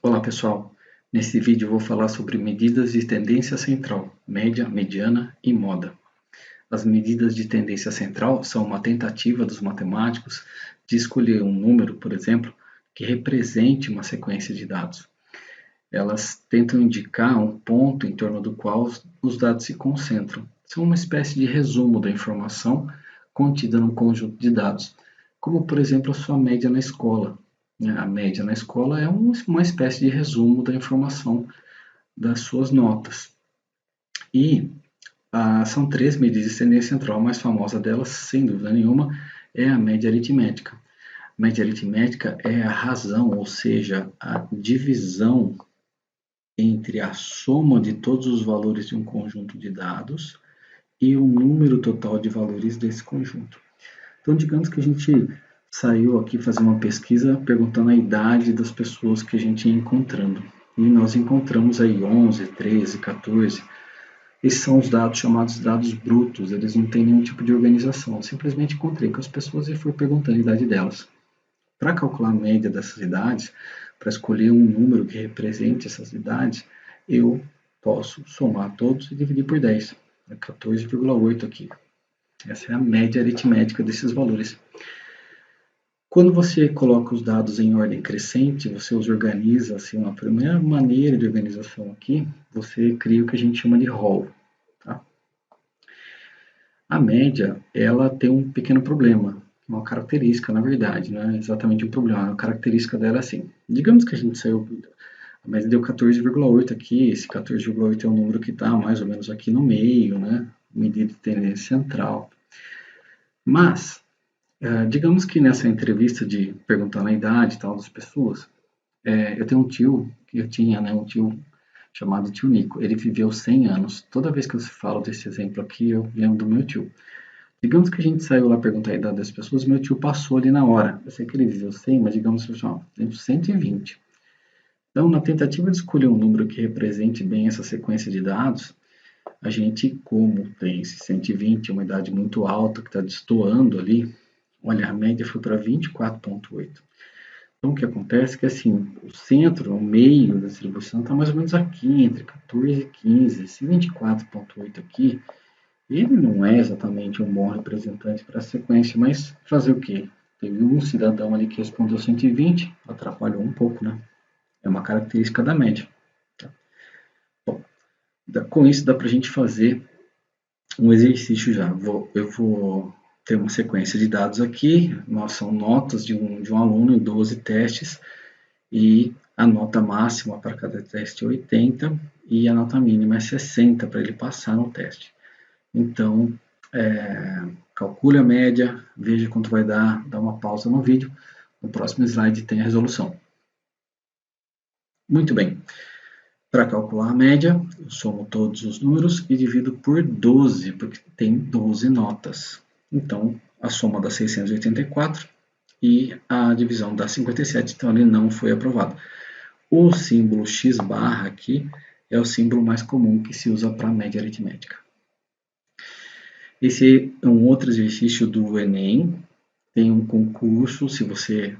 Olá pessoal, nesse vídeo eu vou falar sobre medidas de tendência central, média, mediana e moda. As medidas de tendência central são uma tentativa dos matemáticos de escolher um número, por exemplo, que represente uma sequência de dados. Elas tentam indicar um ponto em torno do qual os dados se concentram. São uma espécie de resumo da informação contida num conjunto de dados, como por exemplo a sua média na escola. A média na escola é uma espécie de resumo da informação das suas notas. E são três medidas de tendência central. A mais famosa delas, sem dúvida nenhuma, é a média aritmética. A média aritmética é a razão, ou seja, a divisão entre a soma de todos os valores de um conjunto de dados e o número total de valores desse conjunto. Então, digamos que a gente saiu aqui fazer uma pesquisa perguntando a idade das pessoas que a gente ia encontrando. E nós encontramos aí 11, 13, 14. Esses são os dados chamados dados brutos, eles não têm nenhum tipo de organização. Eu simplesmente encontrei com as pessoas e fui perguntando a idade delas. Para calcular a média dessas idades, para escolher um número que represente essas idades, eu posso somar todos e dividir por 10. É 14,8 aqui. Essa é a média aritmética desses valores. Quando você coloca os dados em ordem crescente, você os organiza, assim, a primeira maneira de organização aqui, você cria o que a gente chama de rol. Tá? A média, ela tem um pequeno problema, uma característica, na verdade, não é exatamente um problema, a característica dela é assim. Digamos que a gente saiu, a média deu 14,8 aqui, esse 14,8 é um número que está mais ou menos aqui no meio, né? Medida de tendência central. Mas, digamos que nessa entrevista de perguntar a idade e tal das pessoas, eu tenho um tio, eu tinha, né, um tio chamado tio Nico, ele viveu 100 anos. Toda vez que eu falo desse exemplo aqui, eu lembro do meu tio. Digamos que a gente saiu lá perguntar a idade das pessoas, meu tio passou ali na hora. Eu sei que ele viveu 100, mas digamos que entre 120. Então, na tentativa de escolher um número que represente bem essa sequência de dados, a gente, como tem esse 120, uma idade muito alta que está destoando ali, olha, a média foi para 24,8. Então, o que acontece é que, assim, o centro, o meio da distribuição está mais ou menos aqui, entre 14 e 15. Esse 24,8 aqui, ele não é exatamente um bom representante para a sequência, mas fazer o quê? Teve um cidadão ali que respondeu 120, atrapalhou um pouco, né? É uma característica da média. Tá? Bom, com isso dá para a gente fazer um exercício já. Eu vou ter uma sequência de dados aqui, são notas de um aluno em 12 testes, e a nota máxima para cada teste é 80 e a nota mínima é 60 para ele passar no teste. Então, calcule a média, veja quanto vai dar, dá uma pausa no vídeo. No próximo slide tem a resolução. Muito bem. Para calcular a média, eu somo todos os números e divido por 12, porque tem 12 notas. Então, a soma dá 684 e a divisão dá 57, então ele não foi aprovado. O símbolo x barra aqui é o símbolo mais comum que se usa para média aritmética. Esse é um outro exercício do Enem. Tem um concurso, se você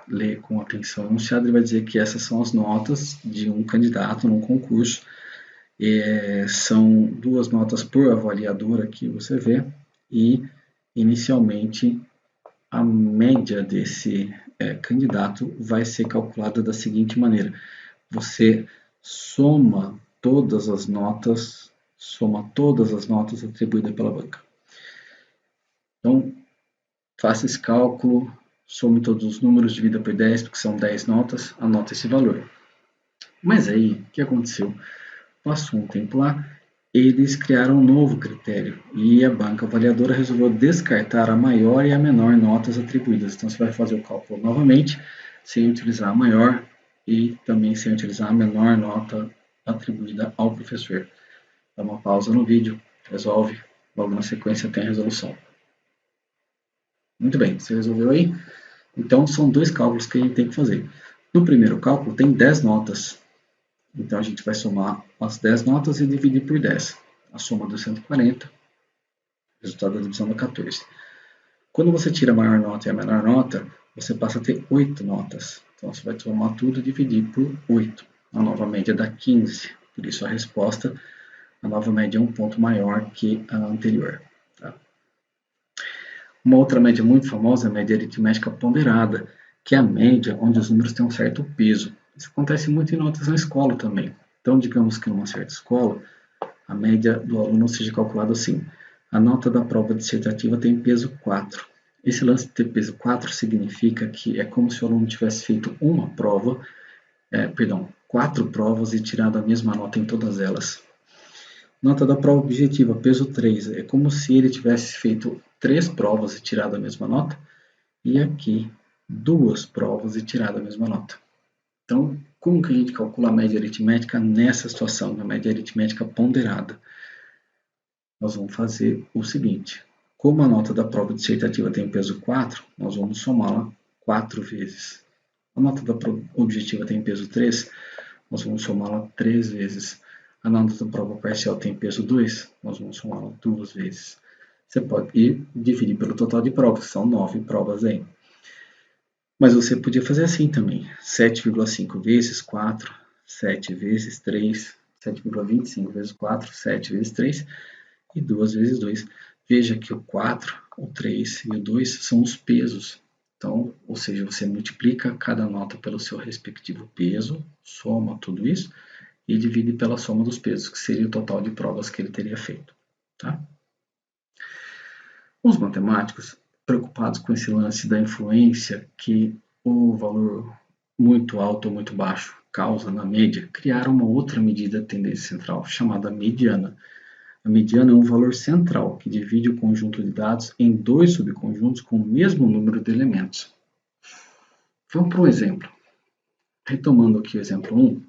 ler com atenção o enunciado, ele vai dizer que essas são as notas de um candidato num concurso. São 2 notas por avaliador aqui, você vê, e inicialmente a média desse candidato vai ser calculada da seguinte maneira: você soma todas as notas atribuídas pela banca. Então, faça esse cálculo, some todos os números, divida por 10, porque são 10 notas, anota esse valor. Mas aí, o que aconteceu? Passou um tempo lá, eles criaram um novo critério e a banca avaliadora resolveu descartar a maior e a menor notas atribuídas. Então, você vai fazer o cálculo novamente, sem utilizar a maior e também sem utilizar a menor nota atribuída ao professor. Dá uma pausa no vídeo, resolve, logo na sequência tem a resolução. Muito bem, você resolveu aí? Então, são 2 cálculos que a gente tem que fazer. No primeiro cálculo, tem 10 notas. Então, a gente vai somar as 10 notas e dividir por 10. A soma deu 140, resultado da divisão dá 14. Quando você tira a maior nota e a menor nota, você passa a ter 8 notas. Então, você vai somar tudo e dividir por 8. A nova média dá 15. Por isso, a resposta, a nova média é um ponto maior que a anterior. Tá? Uma outra média muito famosa é a média aritmética ponderada, que é a média onde os números têm um certo peso. Isso acontece muito em notas na escola também. Então, digamos que numa certa escola, a média do aluno seja calculada assim. A nota da prova dissertativa tem peso 4. Esse lance de ter peso 4 significa que é como se o aluno tivesse feito uma prova, 4 provas e tirado a mesma nota em todas elas. Nota da prova objetiva, peso 3. É como se ele tivesse feito 3 provas e tirado a mesma nota. E aqui, 2 provas e tirado a mesma nota. Então, como que a gente calcula a média aritmética nessa situação, na média aritmética ponderada? Nós vamos fazer o seguinte. Como a nota da prova dissertativa tem peso 4, nós vamos somá-la 4 vezes. A nota da prova objetiva tem peso 3, nós vamos somá-la 3 vezes. A nota da prova parcial tem peso 2, nós vamos somá-la 2 vezes. Você pode dividir pelo total de provas, são 9 provas aí. Mas você podia fazer assim também, 7,5 vezes 4, 7 vezes 3, 7,25 vezes 4, 7 vezes 3 e 2 vezes 2. Veja que o 4, o 3 e o 2 são os pesos. Então, ou seja, você multiplica cada nota pelo seu respectivo peso, soma tudo isso e divide pela soma dos pesos, que seria o total de provas que ele teria feito. Tá? Os matemáticos, preocupados com esse lance da influência que o valor muito alto ou muito baixo causa na média, criaram uma outra medida de tendência central, chamada mediana. A mediana é um valor central que divide o conjunto de dados em 2 subconjuntos com o mesmo número de elementos. Vamos para um exemplo. Retomando aqui o exemplo 1,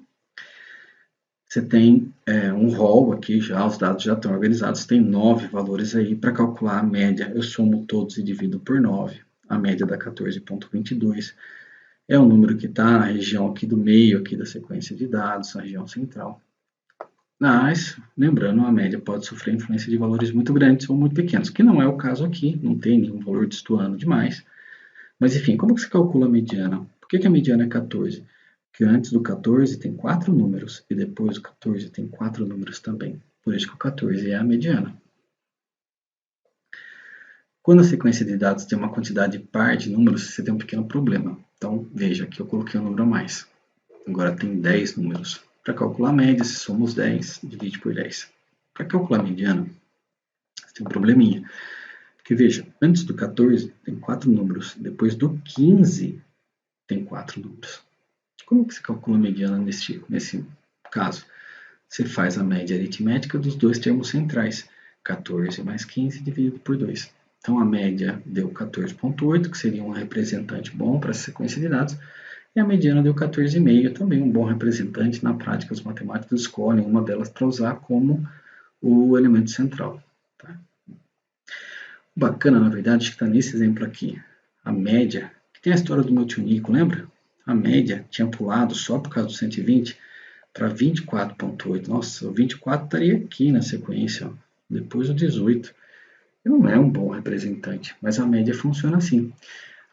você tem um rol aqui, os dados já estão organizados, tem 9 valores aí para calcular a média. Eu somo todos e divido por 9. A média dá 14,22. É um número que está na região aqui do meio aqui da sequência de dados, na região central. Mas, lembrando, a média pode sofrer influência de valores muito grandes ou muito pequenos, que não é o caso aqui, não tem nenhum valor destoando demais. Mas, enfim, como que se calcula a mediana? Por que a mediana é 14? Porque antes do 14 tem 4 números e depois do 14 tem 4 números também. Por isso que o 14 é a mediana. Quando a sequência de dados tem uma quantidade par de números, você tem um pequeno problema. Então, veja que eu coloquei um número a mais. Agora tem 10 números. Para calcular a média, se somos 10, divide por 10. Para calcular a mediana, você tem um probleminha. Porque veja, antes do 14 tem 4 números, depois do 15 tem 4 números. Como que se calcula a mediana nesse caso? Você faz a média aritmética dos dois termos centrais. 14 mais 15 dividido por 2. Então a média deu 14,8, que seria um representante bom para essa sequência de dados. E a mediana deu 14,5, também um bom representante. Na prática, os matemáticos escolhem uma delas para usar como o elemento central. Tá? O bacana, na verdade, é que está nesse exemplo aqui. A média, que tem a história do multiúnico, lembra? A média tinha pulado só por causa do 120 para 24,8. Nossa, o 24 estaria aqui na sequência, ó, depois do 18. Não é um bom representante, mas a média funciona assim.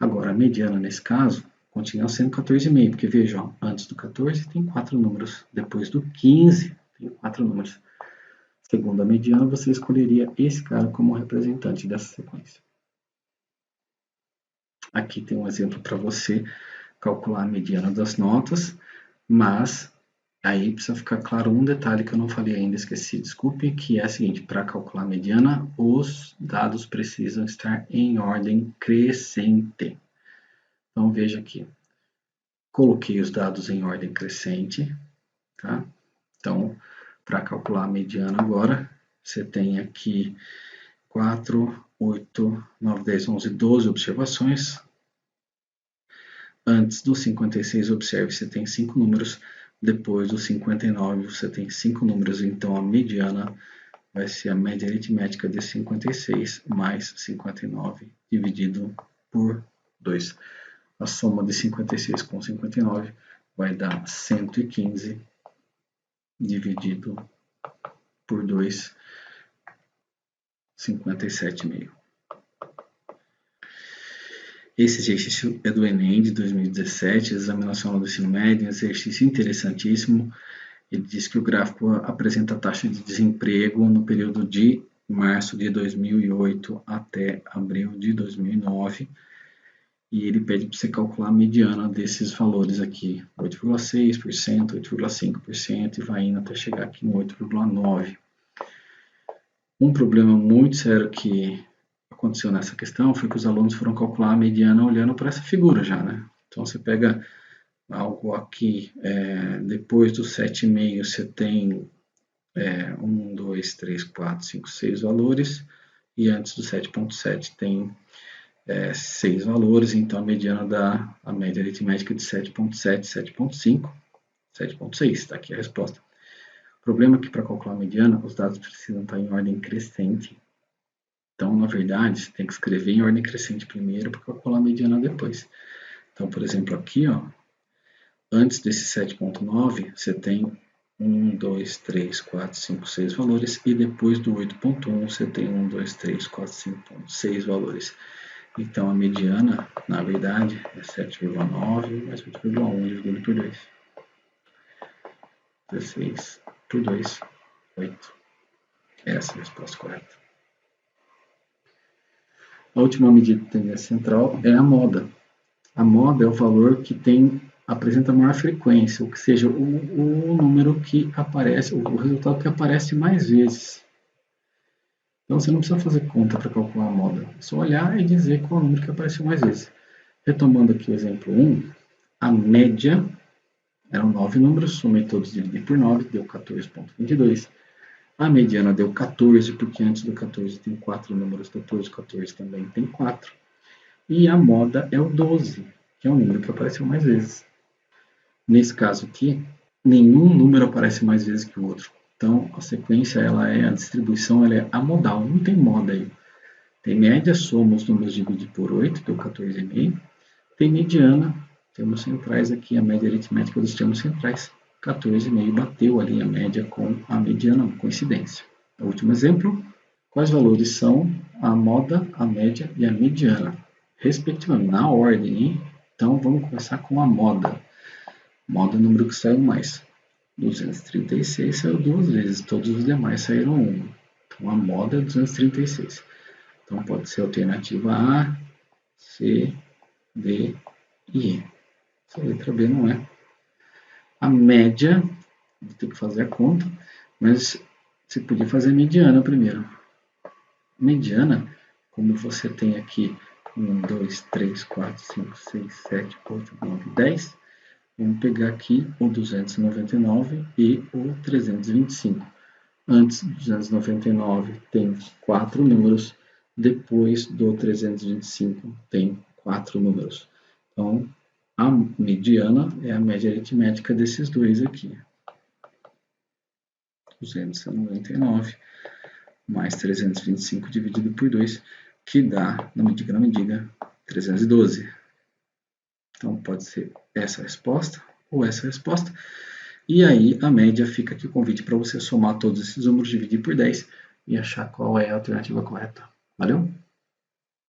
Agora, a mediana, nesse caso, continua sendo 14,5, porque veja, ó, antes do 14 tem 4 números, depois do 15 tem 4 números. Segundo a mediana, você escolheria esse cara como representante dessa sequência. Aqui tem um exemplo para você calcular a mediana das notas, mas aí precisa ficar claro um detalhe que eu não falei ainda, esqueci, desculpe, que é o seguinte: para calcular a mediana, os dados precisam estar em ordem crescente. Então veja aqui, coloquei os dados em ordem crescente, tá? Então, para calcular a mediana agora, você tem aqui 4, 8, 9, 10, 11, 12 observações. Antes do 56, observe, você tem 5 números. Depois do 59, você tem 5 números. Então, a mediana vai ser a média aritmética de 56 mais 59 dividido por 2. A soma de 56 com 59 vai dar 115 dividido por 2, 57,5. Esse exercício é do Enem de 2017, Examinação do Ensino Médio, um exercício interessantíssimo. Ele diz que o gráfico apresenta a taxa de desemprego no período de março de 2008 até abril de 2009. E ele pede para você calcular a mediana desses valores aqui, 8,6%, 8,5% e vai indo até chegar aqui no 8,9%. Um problema muito sério que aconteceu nessa questão foi que os alunos foram calcular a mediana olhando para essa figura já, né? Então você pega algo aqui, depois do 7,5 você tem 1, 2, 3, 4, 5, 6 valores, e antes do 7,7 tem 6 valores, então a mediana dá a média aritmética de 7,7, 7,5, 7,6, está aqui a resposta. O problema é que para calcular a mediana, os dados precisam estar em ordem crescente. Então, na verdade, você tem que escrever em ordem crescente primeiro para calcular a mediana depois. Então, por exemplo, aqui, ó, antes desse 7,9, você tem 1, 2, 3, 4, 5, 6 valores, e depois do 8,1 você tem 1, 2, 3, 4, 5, 6 valores. Então, a mediana, na verdade, é 7,9 mais 8,1 dividido por 2. 16 por 2, 8. Essa é a resposta correta. A última medida de tendência central é a moda. A moda é o valor que apresenta maior frequência, ou que seja, o número que aparece, o resultado que aparece mais vezes. Então você não precisa fazer conta para calcular a moda, é só olhar e dizer qual é o número que apareceu mais vezes. Retomando aqui o exemplo 1, a média eram 9 números, somei todos e dividi por 9, deu 14,22. A mediana deu 14, porque antes do 14 tem 4 números, depois do 14 também tem 4. E a moda é o 12, que é o número que apareceu mais vezes. Nesse caso aqui, nenhum número aparece mais vezes que o outro. Então, a sequência, a distribuição ela é amodal, não tem moda aí. Tem média, soma os números dividido por 8, deu 14,5. Tem mediana, termos centrais aqui, a média aritmética dos termos centrais. 14,5 bateu ali a média com a mediana, uma coincidência. O último exemplo, quais valores são a moda, a média e a mediana, respectivamente, na ordem, hein? Então, vamos começar com a moda. Moda é o número que saiu mais. 236 saiu 2 vezes, todos os demais saíram 1. Então, a moda é 236. Então, pode ser a alternativa A, C, D e E. Essa letra B não é. A média, vou ter que fazer a conta, mas você podia fazer a mediana primeiro. Mediana, como você tem aqui 1, 2, 3, 4, 5, 6, 7, 8, 9, 10, vamos pegar aqui o 299 e o 325. Antes do 299 tem 4 números, depois do 325 tem 4 números. Então, a mediana é a média aritmética desses dois aqui. 299 mais 325 dividido por 2, que dá, na medida, 312. Então, pode ser essa a resposta ou essa a resposta. E aí, a média fica aqui o convite para você somar todos esses números, dividir por 10 e achar qual é a alternativa correta. Valeu?